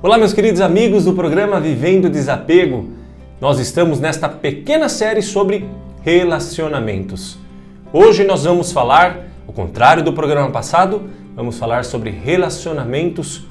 Olá, meus queridos amigos do programa Vivendo Desapego. Nós estamos nesta pequena série sobre relacionamentos. Hoje nós vamos falar, ao contrário do programa passado, vamos falar sobre relacionamentos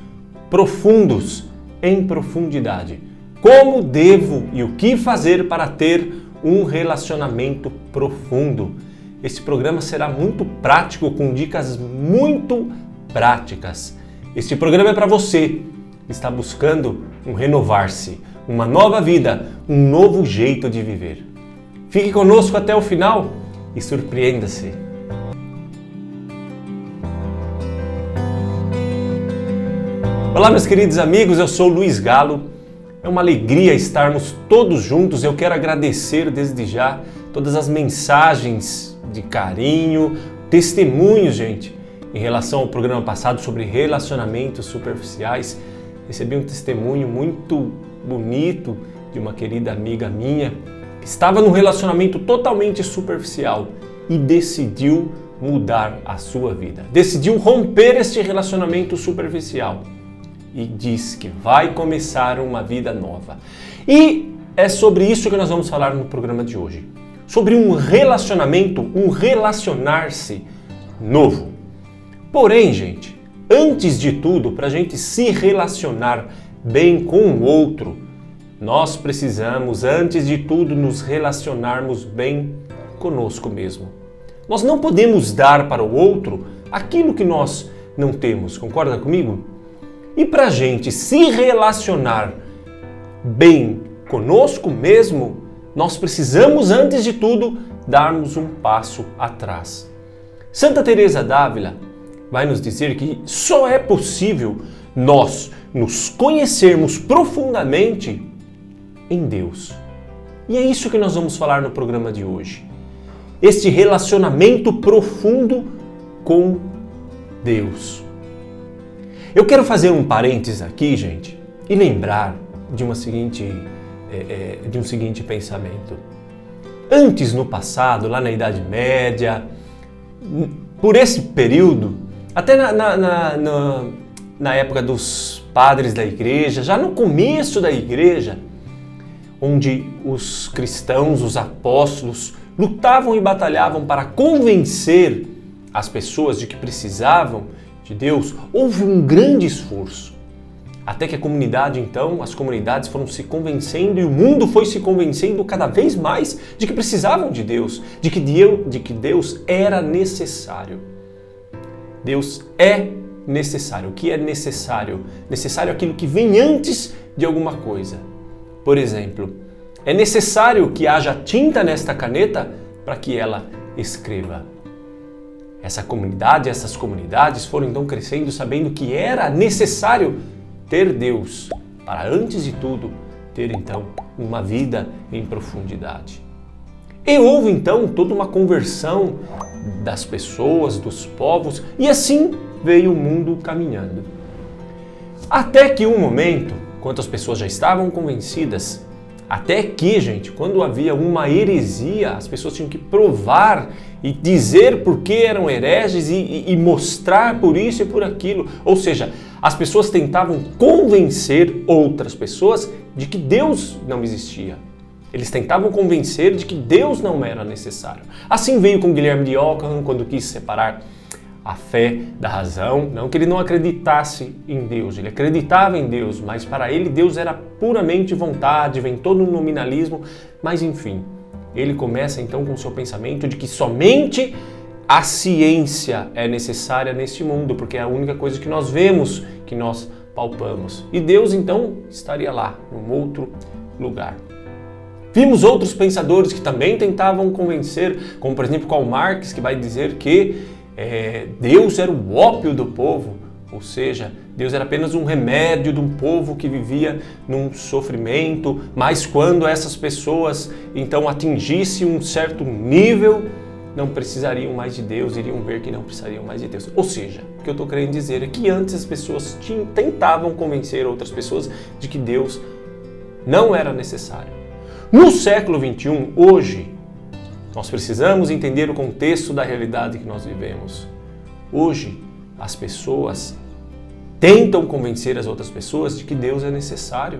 profundos, em profundidade. Como devo e o que fazer para ter um relacionamento profundo? Esse programa será muito prático, com dicas muito práticas. Este programa é para você que está buscando um renovar-se, uma nova vida, um novo jeito de viver. Fique conosco até o final e surpreenda-se. Olá, meus queridos amigos, eu sou Luiz Galo. É uma alegria estarmos todos juntos. Eu quero agradecer desde já todas as mensagens de carinho, testemunhos, gente, em relação ao programa passado sobre relacionamentos superficiais. Recebi um testemunho muito bonito de uma querida amiga minha que estava num relacionamento totalmente superficial e decidiu mudar a sua vida. Decidiu romper este relacionamento superficial e diz que vai começar uma vida nova. E é sobre isso que nós vamos falar no programa de hoje. Sobre um relacionamento, um relacionar-se novo. Porém, gente, antes de tudo, para a gente se relacionar bem com o outro, nós precisamos, antes de tudo, nos relacionarmos bem conosco mesmo. Nós não podemos dar para o outro aquilo que nós não temos, concorda comigo? E para a gente se relacionar bem conosco mesmo, nós precisamos, antes de tudo, darmos um passo atrás. Santa Teresa d'Ávila vai nos dizer que só é possível nós nos conhecermos profundamente em Deus. E é isso que nós vamos falar no programa de hoje. Este relacionamento profundo com Deus. Eu quero fazer um parênteses aqui, gente, e lembrar de um seguinte pensamento. Antes, no passado, lá na Idade Média, por esse período, até na época dos padres da igreja, já no começo da igreja, onde os cristãos, os apóstolos, lutavam e batalhavam para convencer as pessoas de que precisavam de Deus, houve um grande esforço. Até que a comunidade, então, as comunidades foram se convencendo e o mundo foi se convencendo cada vez mais de que precisavam de Deus, de que Deus era necessário. Deus é necessário. O que é necessário? Necessário é aquilo que vem antes de alguma coisa. Por exemplo, é necessário que haja tinta nesta caneta para que ela escreva. Essas comunidades foram então crescendo sabendo que era necessário ter Deus para, antes de tudo, ter então uma vida em profundidade. E houve então toda uma conversão das pessoas, dos povos, e assim veio o mundo caminhando. Até que um momento, quando as pessoas já estavam convencidas, até que, gente, quando havia uma heresia, as pessoas tinham que provar e dizer por que eram hereges e mostrar por isso e por aquilo. Ou seja, as pessoas tentavam convencer outras pessoas de que Deus não existia. Eles tentavam convencer de que Deus não era necessário. Assim veio com Guilherme de Ockham, quando quis separar a fé da razão. Não que ele não acreditasse em Deus, ele acreditava em Deus, mas para ele Deus era puramente vontade, vem todo um nominalismo, mas enfim, ele começa então com o seu pensamento de que somente a ciência é necessária neste mundo, porque é a única coisa que nós vemos, que nós palpamos. E Deus então estaria lá, num outro lugar. Vimos outros pensadores que também tentavam convencer, como por exemplo Karl Marx, que vai dizer que Deus era o ópio do povo, ou seja, Deus era apenas um remédio de um povo que vivia num sofrimento, mas quando essas pessoas então atingissem um certo nível, não precisariam mais de Deus, iriam ver que não precisariam mais de Deus. Ou seja, o que eu estou querendo dizer é que antes as pessoas tentavam convencer outras pessoas de que Deus não era necessário. No século XXI, hoje, nós precisamos entender o contexto da realidade que nós vivemos. Hoje, as pessoas tentam convencer as outras pessoas de que Deus é necessário.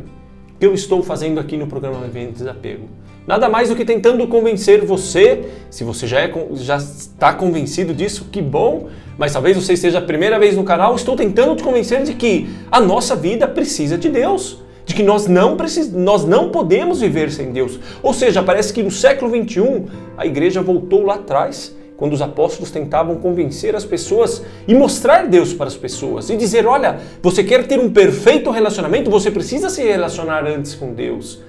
O que eu estou fazendo aqui no programa Vivendo Desapego? Nada mais do que tentando convencer você, se você já está convencido disso, que bom, mas talvez você esteja a primeira vez no canal, estou tentando te convencer de que a nossa vida precisa de Deus, de que nós não podemos viver sem Deus. Ou seja, parece que no século XXI a igreja voltou lá atrás, quando os apóstolos tentavam convencer as pessoas e mostrar Deus para as pessoas e dizer, olha, você quer ter um perfeito relacionamento, você precisa se relacionar antes com Deus.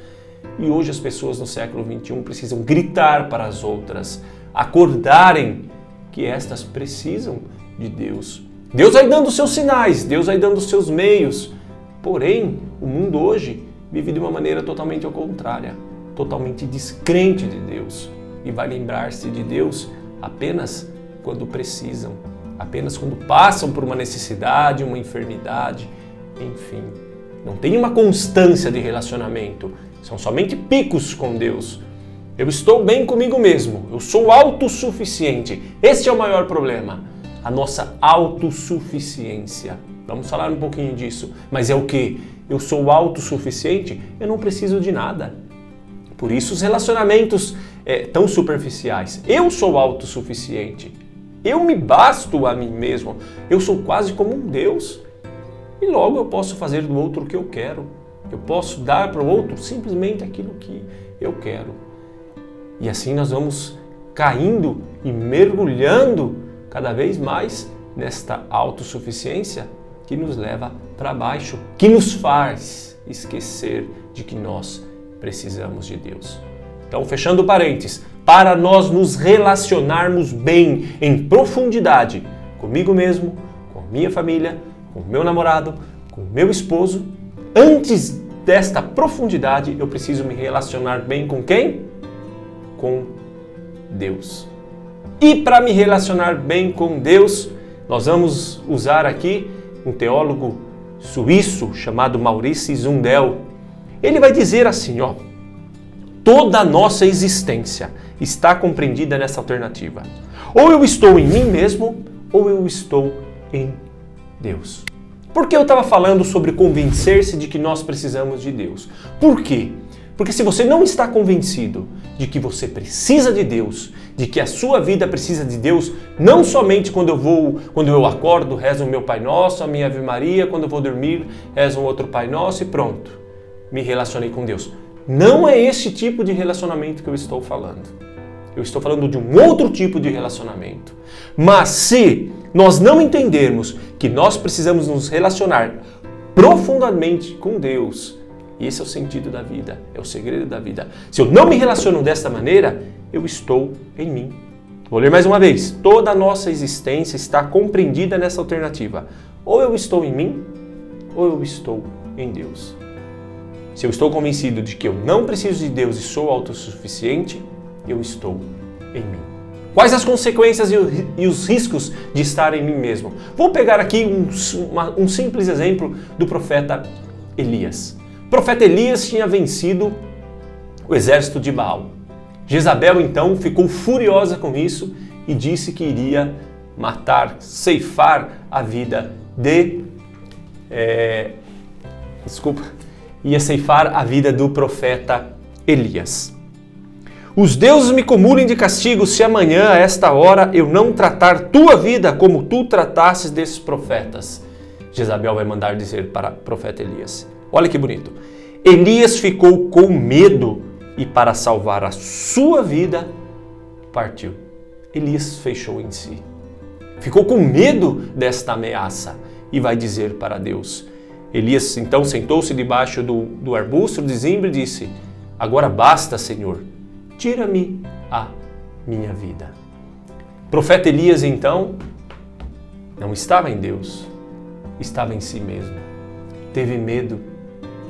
E hoje as pessoas no século XXI precisam gritar para as outras, acordarem que estas precisam de Deus. Deus vai dando os seus sinais, Deus vai dando os seus meios. Porém, o mundo hoje vive de uma maneira totalmente ao contrária, totalmente descrente de Deus. E vai lembrar-se de Deus apenas quando precisam, apenas quando passam por uma necessidade, uma enfermidade, enfim. Não tem uma constância de relacionamento, são somente picos com Deus. Eu estou bem comigo mesmo, eu sou autossuficiente. Este é o maior problema, a nossa autossuficiência. Vamos falar um pouquinho disso, mas é o que? Eu sou autossuficiente, eu não preciso de nada. Por isso os relacionamentos tão superficiais. Eu sou autossuficiente, eu me basto a mim mesmo, eu sou quase como um Deus. E logo eu posso fazer do outro o que eu quero. Eu posso dar para o outro simplesmente aquilo que eu quero. E assim nós vamos caindo e mergulhando cada vez mais nesta autossuficiência que nos leva para baixo, que nos faz esquecer de que nós precisamos de Deus. Então, fechando parênteses, para nós nos relacionarmos bem, em profundidade, comigo mesmo, com minha família, com meu namorado, com meu esposo, antes desta profundidade, eu preciso me relacionar bem com quem? Com Deus. E para me relacionar bem com Deus, nós vamos usar aqui um teólogo suíço chamado Maurice Zundel. Ele vai dizer assim, ó, toda a nossa existência está compreendida nessa alternativa. Ou eu estou em mim mesmo, ou eu estou em Deus. Por que eu estava falando sobre convencer-se de que nós precisamos de Deus? Por quê? Porque se você não está convencido de que você precisa de Deus, de que a sua vida precisa de Deus, não somente quando eu acordo, rezo o meu Pai Nosso, a minha Ave Maria, quando eu vou dormir, rezo um outro Pai Nosso e pronto, me relacionei com Deus. Não é esse tipo de relacionamento que eu estou falando. Eu estou falando de um outro tipo de relacionamento. Mas se nós não entendermos que nós precisamos nos relacionar profundamente com Deus, esse é o sentido da vida, é o segredo da vida. Se eu não me relaciono desta maneira, eu estou em mim. Vou ler mais uma vez. Toda a nossa existência está compreendida nessa alternativa. Ou eu estou em mim, ou eu estou em Deus. Se eu estou convencido de que eu não preciso de Deus e sou autossuficiente, eu estou em mim. Quais as consequências e os riscos de estar em mim mesmo? Vou pegar aqui um simples exemplo do profeta Elias. O profeta Elias tinha vencido o exército de Baal. Jezabel então ficou furiosa com isso e disse que iria matar, ceifar a vida ia ceifar a vida do profeta Elias. Os deuses me cumulem de castigo se amanhã, a esta hora, eu não tratar tua vida como tu tratasses desses profetas. Jezabel vai mandar dizer para o profeta Elias. Olha que bonito. Elias ficou com medo e para salvar a sua vida, partiu. Elias fechou em si. Ficou com medo desta ameaça e vai dizer para Deus. Elias então sentou-se debaixo do arbusto de Zimbre e disse, agora basta, Senhor, tira-me a minha vida. O profeta Elias então não estava em Deus, estava em si mesmo. Teve medo,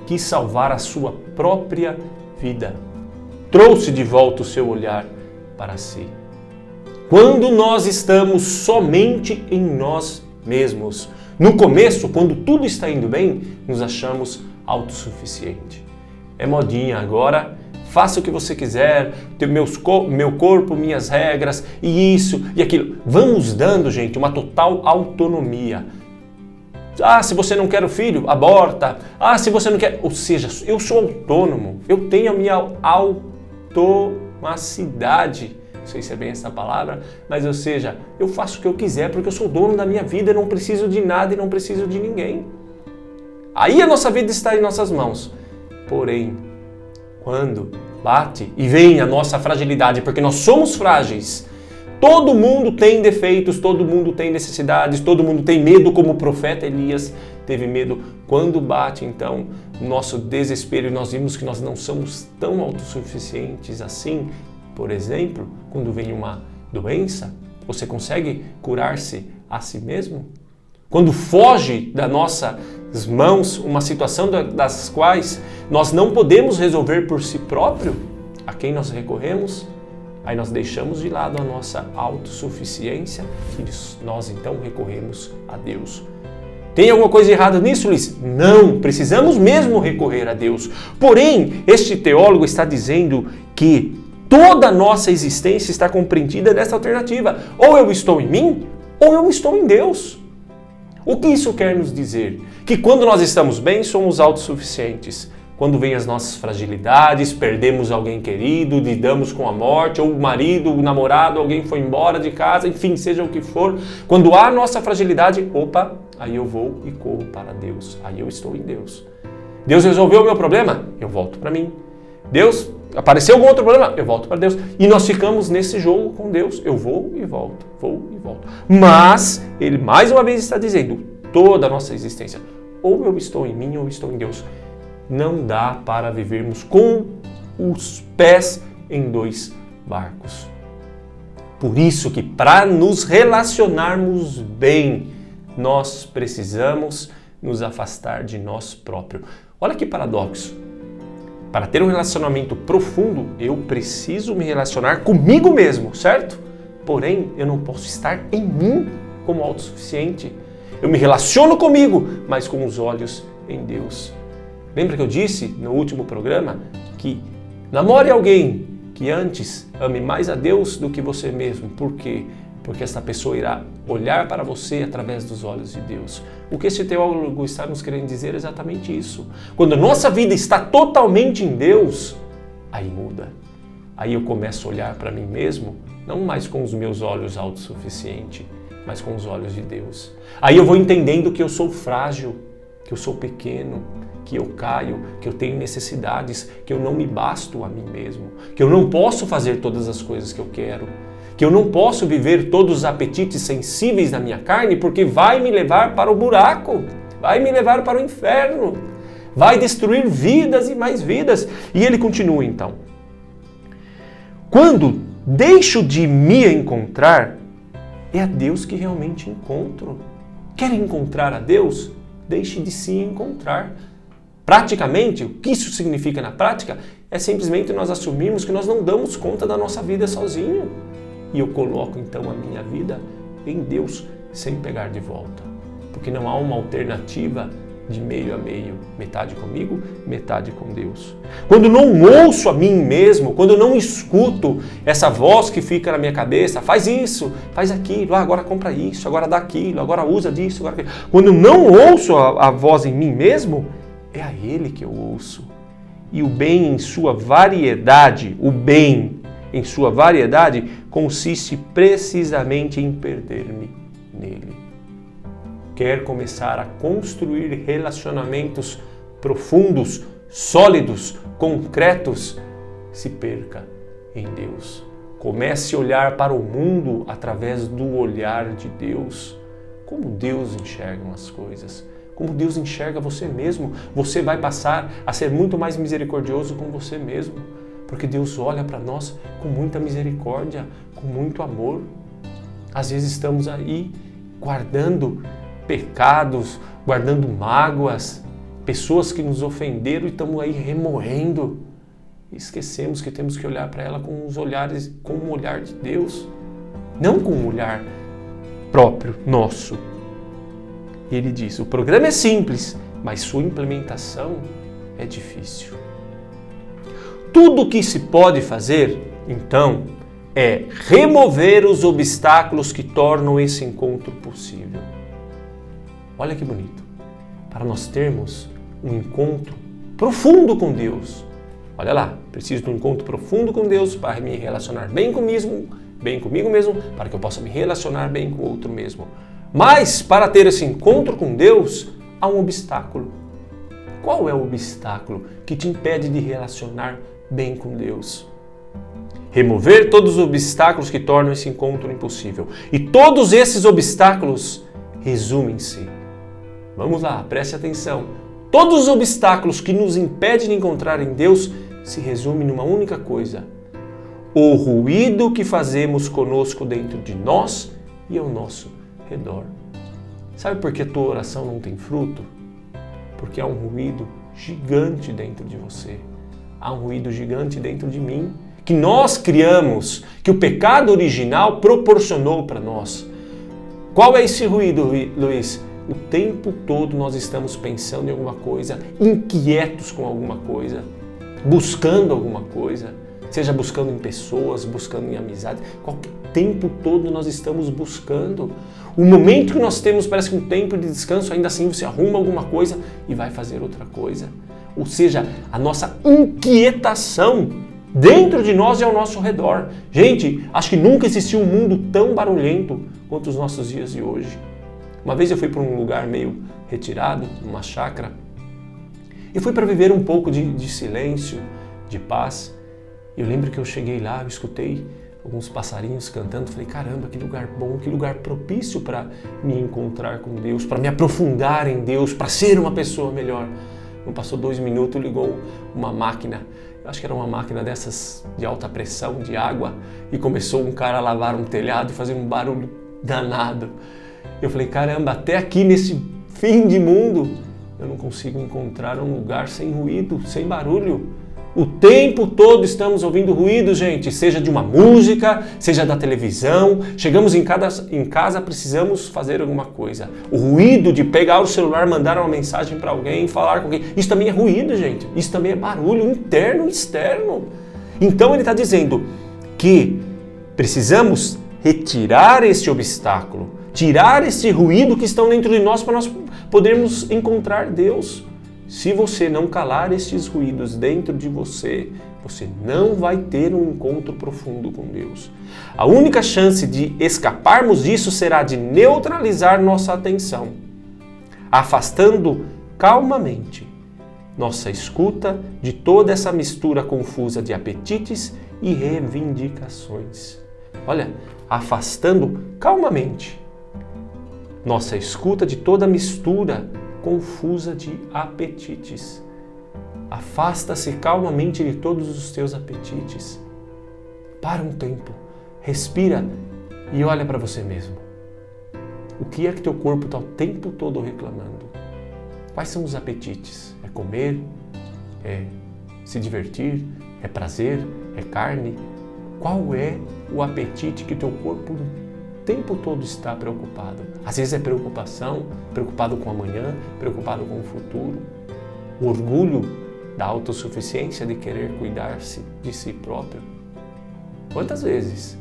quis salvar a sua própria vida. Trouxe de volta o seu olhar para si. Quando nós estamos somente em nós mesmos, no começo, quando tudo está indo bem, nos achamos autossuficientes. É modinha agora, faça o que você quiser, meu corpo, minhas regras, e isso e aquilo. Vamos dando, gente, uma total autonomia. Ah, se você não quer o filho, aborta. Ah, se você não quer... Ou seja, eu sou autônomo, eu tenho a minha automacidade. Não sei se é bem essa palavra, mas ou seja, eu faço o que eu quiser porque eu sou dono da minha vida, eu não preciso de nada e não preciso de ninguém. Aí a nossa vida está em nossas mãos. Porém, quando bate e vem a nossa fragilidade, porque nós somos frágeis, todo mundo tem defeitos, todo mundo tem necessidades, todo mundo tem medo, como o profeta Elias teve medo. Quando bate, então, o nosso desespero e nós vimos que nós não somos tão autossuficientes assim. Por exemplo, quando vem uma doença, você consegue curar-se a si mesmo? Quando foge das nossas mãos uma situação das quais nós não podemos resolver por si próprio, a quem nós recorremos? Aí nós deixamos de lado a nossa autossuficiência e nós então recorremos a Deus. Tem alguma coisa errada nisso, Luiz? Não, precisamos mesmo recorrer a Deus. Porém, este teólogo está dizendo que toda a nossa existência está compreendida nessa alternativa. Ou eu estou em mim, ou eu estou em Deus. O que isso quer nos dizer? Que quando nós estamos bem, somos autossuficientes. Quando vêm as nossas fragilidades, perdemos alguém querido, lidamos com a morte, ou o marido, o namorado, alguém foi embora de casa, enfim, seja o que for. Quando há a nossa fragilidade, opa, aí eu vou e corro para Deus. Aí eu estou em Deus. Deus resolveu o meu problema? Eu volto para mim. Deus, apareceu algum outro problema? Eu volto para Deus. E nós ficamos nesse jogo com Deus. Eu vou e volto, vou e volto. Mas ele mais uma vez está dizendo, toda a nossa existência, ou eu estou em mim ou eu estou em Deus. Não dá para vivermos com os pés em dois barcos. Por isso que para nos relacionarmos bem, nós precisamos nos afastar de nós próprios. Olha que paradoxo. Para ter um relacionamento profundo, eu preciso me relacionar comigo mesmo, certo? Porém, eu não posso estar em mim como autossuficiente. Eu me relaciono comigo, mas com os olhos em Deus. Lembra que eu disse no último programa que namore alguém que antes ame mais a Deus do que você mesmo. Por quê? Porque essa pessoa irá olhar para você através dos olhos de Deus. O que esse teólogo está nos querendo dizer é exatamente isso. Quando a nossa vida está totalmente em Deus, aí muda. Aí eu começo a olhar para mim mesmo, não mais com os meus olhos autossuficientes, mas com os olhos de Deus. Aí eu vou entendendo que eu sou frágil, que eu sou pequeno, que eu caio, que eu tenho necessidades, que eu não me basto a mim mesmo, que eu não posso fazer todas as coisas que eu quero, que eu não posso viver todos os apetites sensíveis da minha carne, porque vai me levar para o buraco, vai me levar para o inferno, vai destruir vidas e mais vidas. E ele continua então. Quando deixo de me encontrar, é a Deus que realmente encontro. Quer encontrar a Deus? Deixe de se encontrar. Praticamente, o que isso significa na prática é simplesmente nós assumirmos que nós não damos conta da nossa vida sozinho. E eu coloco então a minha vida em Deus sem pegar de volta. Porque não há uma alternativa de meio a meio, metade comigo, metade com Deus. Quando não ouço a mim mesmo, quando eu não escuto essa voz que fica na minha cabeça, faz isso, faz aquilo, agora compra isso, agora dá aquilo, agora usa disso, agora aquilo. Quando eu não ouço a voz em mim mesmo, é a Ele que eu ouço. E o bem em sua variedade, consiste precisamente em perder-me nele. Quer começar a construir relacionamentos profundos, sólidos, concretos, se perca em Deus. Comece a olhar para o mundo através do olhar de Deus. Como Deus enxerga as coisas. Como Deus enxerga você mesmo. Você vai passar a ser muito mais misericordioso com você mesmo. Porque Deus olha para nós com muita misericórdia, com muito amor. Às vezes estamos aí guardando pecados, guardando mágoas, pessoas que nos ofenderam e estamos aí remoendo. E esquecemos que temos que olhar para ela com o olhar de Deus, não com um olhar próprio, nosso. E ele diz, o programa é simples, mas sua implementação é difícil. Tudo o que se pode fazer, então, é remover os obstáculos que tornam esse encontro possível. Olha que bonito. para nós termos um encontro profundo com Deus. Olha lá, preciso de um encontro profundo com Deus para me relacionar bem comigo mesmo, para que eu possa me relacionar bem com o outro mesmo. Mas para ter esse encontro com Deus, há um obstáculo. Qual é o obstáculo que te impede de relacionar bem com Deus? Remover todos os obstáculos que tornam esse encontro impossível. E todos esses obstáculos resumem-se. Vamos lá, preste atenção. Todos os obstáculos que nos impedem de encontrar em Deus se resumem numa única coisa: o ruído que fazemos conosco dentro de nós e ao nosso redor. Sabe por que a tua oração não tem fruto? Porque há um ruído gigante dentro de você. Há um ruído gigante dentro de mim, que nós criamos, que o pecado original proporcionou para nós. Qual é esse ruído, Luiz? O tempo todo nós estamos pensando em alguma coisa, inquietos com alguma coisa, buscando alguma coisa, seja buscando em pessoas, buscando em amizade, qualquer tempo todo nós estamos buscando. O momento que nós temos parece que um tempo de descanso, ainda assim você arruma alguma coisa e vai fazer outra coisa. Ou seja, a nossa inquietação dentro de nós e ao nosso redor. Gente, acho que nunca existiu um mundo tão barulhento quanto os nossos dias de hoje. Uma vez eu fui para um lugar meio retirado, uma chácara, e fui para viver um pouco de silêncio, de paz. Eu lembro que eu cheguei lá, eu escutei alguns passarinhos cantando, falei, caramba, que lugar bom, que lugar propício para me encontrar com Deus, para me aprofundar em Deus, para ser uma pessoa melhor. Não passou 2 minutos, ligou uma máquina, eu acho que era uma máquina dessas de alta pressão, de água, e começou um cara a lavar um telhado e fazer um barulho danado. Eu falei, caramba, até aqui nesse fim de mundo, eu não consigo encontrar um lugar sem ruído, sem barulho. O tempo todo estamos ouvindo ruído, gente, seja de uma música, seja da televisão. Chegamos em casa, precisamos fazer alguma coisa. O ruído de pegar o celular, mandar uma mensagem para alguém, falar com alguém, isso também é ruído, gente. Isso também é barulho interno e externo. Então ele está dizendo que precisamos retirar este obstáculo, tirar esse ruído que estão dentro de nós para nós podermos encontrar Deus. Se você não calar esses ruídos dentro de você, você não vai ter um encontro profundo com Deus. A única chance de escaparmos disso será de neutralizar nossa atenção, afastando calmamente nossa escuta de toda essa mistura confusa de apetites e reivindicações. Olha, afastando calmamente nossa escuta de toda a mistura confusa de apetites. Afasta-se calmamente de todos os teus apetites. Para um tempo, respira e olha para você mesmo. O que é que teu corpo está o tempo todo reclamando? Quais são os apetites? É comer? É se divertir? É prazer? É carne? Qual é o apetite que teu corpo o tempo todo está preocupado? Às vezes é preocupação, preocupado com amanhã, preocupado com o futuro. O orgulho da autossuficiência de querer cuidar-se de si próprio. Quantas vezes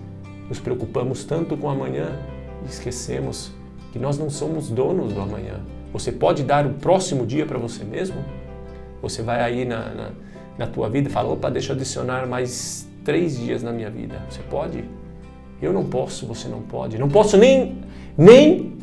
nos preocupamos tanto com o amanhã e esquecemos que nós não somos donos do amanhã? Você pode dar o próximo dia para você mesmo? Você vai aí na tua vida e fala, opa, deixa eu adicionar mais 3 dias na minha vida. Você pode? Eu não posso, você não pode. Não posso nem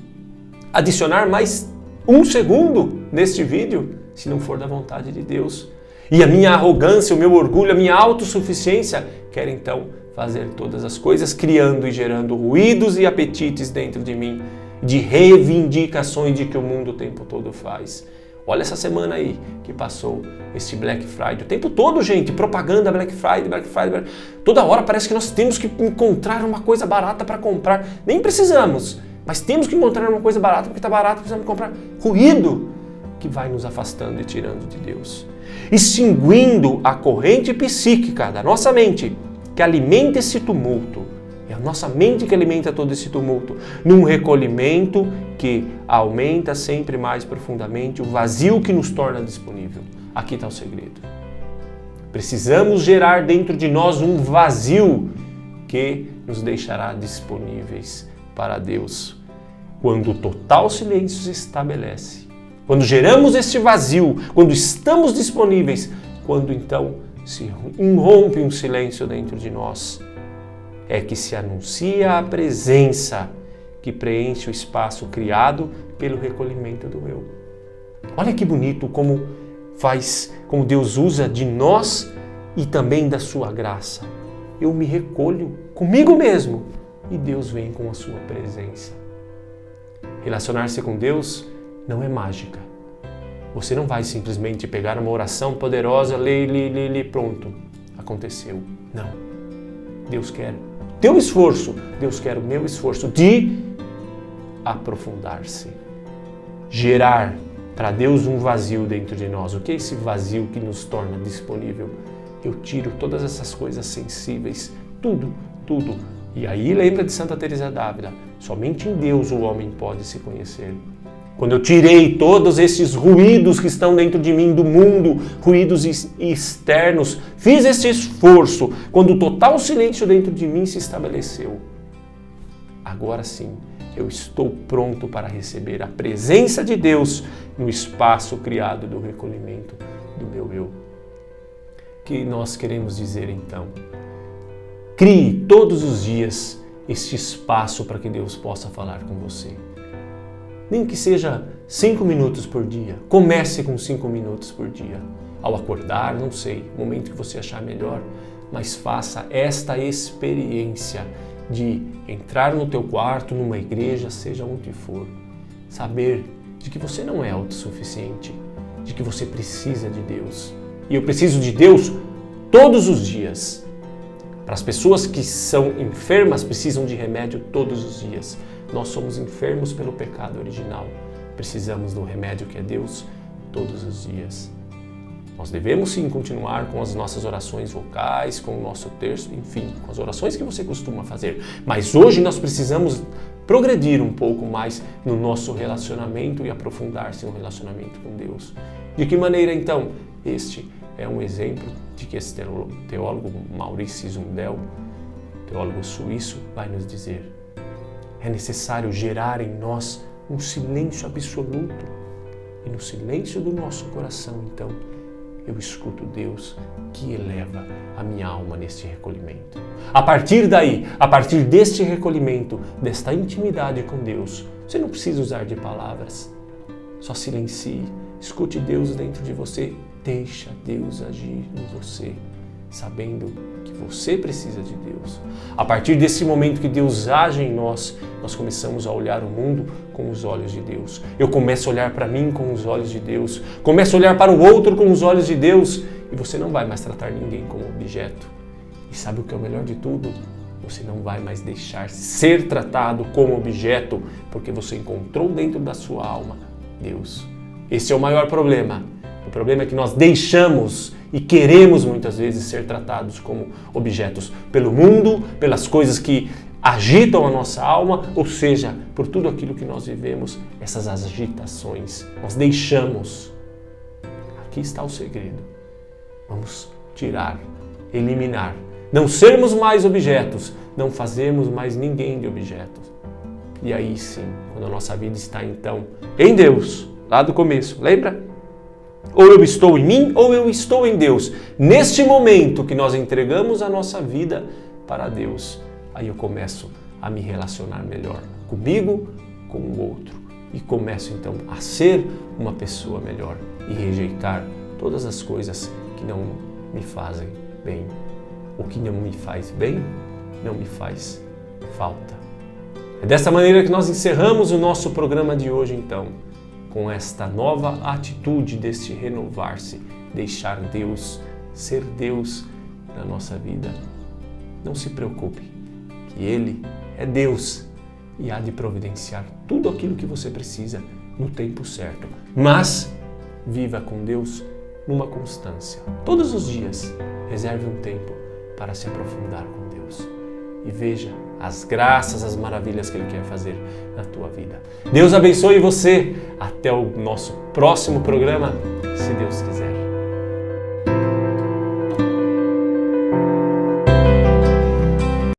adicionar mais 1 segundo neste vídeo, se não for da vontade de Deus. E a minha arrogância, o meu orgulho, a minha autossuficiência quer então fazer todas as coisas, criando e gerando ruídos e apetites dentro de mim, de reivindicações de que o mundo o tempo todo faz. Olha essa semana aí que passou, este Black Friday. O tempo todo, gente, propaganda Black Friday, Black Friday. Toda hora parece que nós temos que encontrar uma coisa barata para comprar. Nem precisamos, mas temos que encontrar uma coisa barata porque está barato, precisamos comprar. Ruído que vai nos afastando e tirando de Deus. Extinguindo a corrente psíquica da nossa mente que alimenta esse tumulto. É a nossa mente que alimenta todo esse tumulto, num recolhimento que aumenta sempre mais profundamente o vazio que nos torna disponível. Aqui está o segredo. Precisamos gerar dentro de nós um vazio que nos deixará disponíveis para Deus. Quando o total silêncio se estabelece, quando geramos este vazio, quando estamos disponíveis, quando então se irrompe um silêncio dentro de nós, é que se anuncia a presença que preenche o espaço criado pelo recolhimento do eu. Olha que bonito como Deus usa de nós e também da sua graça. Eu me recolho comigo mesmo e Deus vem com a sua presença. Relacionar-se com Deus não é mágica. Você não vai simplesmente pegar uma oração poderosa, ler, pronto, aconteceu. Não. Deus quer o teu esforço, Deus quer o meu esforço de aprofundar-se. Gerar para Deus um vazio dentro de nós. O que é esse vazio que nos torna disponível? Eu tiro todas essas coisas sensíveis, tudo. E aí lembra de Santa Teresa d'Ávila, somente em Deus o homem pode se conhecer. Quando eu tirei todos esses ruídos que estão dentro de mim do mundo, ruídos externos, fiz esse esforço, quando o total silêncio dentro de mim se estabeleceu, agora sim, eu estou pronto para receber a presença de Deus no espaço criado do recolhimento do meu eu. Que nós queremos dizer então? Crie todos os dias este espaço para que Deus possa falar com você. Nem que seja 5 minutos por dia. Comece com 5 minutos por dia. Ao acordar, não sei, o momento que você achar melhor, mas faça esta experiência de entrar no teu quarto, numa igreja, seja onde for. Saber de que você não é autossuficiente, de que você precisa de Deus. E eu preciso de Deus todos os dias. Para as pessoas que são enfermas, precisam de remédio todos os dias. Nós somos enfermos pelo pecado original. Precisamos do remédio que é Deus todos os dias. Nós devemos sim continuar com as nossas orações vocais, com o nosso terço, enfim, com as orações que você costuma fazer. Mas hoje nós precisamos progredir um pouco mais no nosso relacionamento e aprofundar-se no relacionamento com Deus. De que maneira então? Este é um exemplo de que esse teólogo Maurice Zundel, teólogo suíço, vai nos dizer. É necessário gerar em nós um silêncio absoluto. E no silêncio do nosso coração, então, eu escuto Deus que eleva a minha alma neste recolhimento. A partir daí, a partir deste recolhimento, desta intimidade com Deus, você não precisa usar de palavras. Só silencie, escute Deus dentro de você, deixa Deus agir em você, sabendo que você precisa de Deus. A partir desse momento que Deus age em nós, nós começamos a olhar o mundo com os olhos de Deus. Eu começo a olhar para mim com os olhos de Deus. Começo a olhar para o outro com os olhos de Deus. E você não vai mais tratar ninguém como objeto. E sabe o que é o melhor de tudo? Você não vai mais deixar ser tratado como objeto, porque você encontrou dentro da sua alma Deus. Esse é o maior problema. O problema é que nós deixamos e queremos muitas vezes ser tratados como objetos pelo mundo, pelas coisas que agitam a nossa alma, ou seja, por tudo aquilo que nós vivemos, essas agitações. Nós deixamos. Aqui está o segredo. Vamos tirar, eliminar. Não sermos mais objetos, não fazermos mais ninguém de objetos. E aí sim, quando a nossa vida está então em Deus, lá do começo, lembra? Ou eu estou em mim, ou eu estou em Deus. Neste momento que nós entregamos a nossa vida para Deus, aí eu começo a me relacionar melhor comigo, com o outro. E começo então a ser uma pessoa melhor e rejeitar todas as coisas que não me fazem bem. O que não me faz bem, não me faz falta. É dessa maneira que nós encerramos o nosso programa de hoje então, com esta nova atitude deste renovar-se, deixar Deus ser Deus na nossa vida. Não se preocupe, que Ele é Deus e há de providenciar tudo aquilo que você precisa no tempo certo. Mas viva com Deus numa constância. Todos os dias, reserve um tempo para se aprofundar com Deus e veja as graças, as maravilhas que Ele quer fazer na tua vida. Deus abençoe você. Até o nosso próximo programa, se Deus quiser.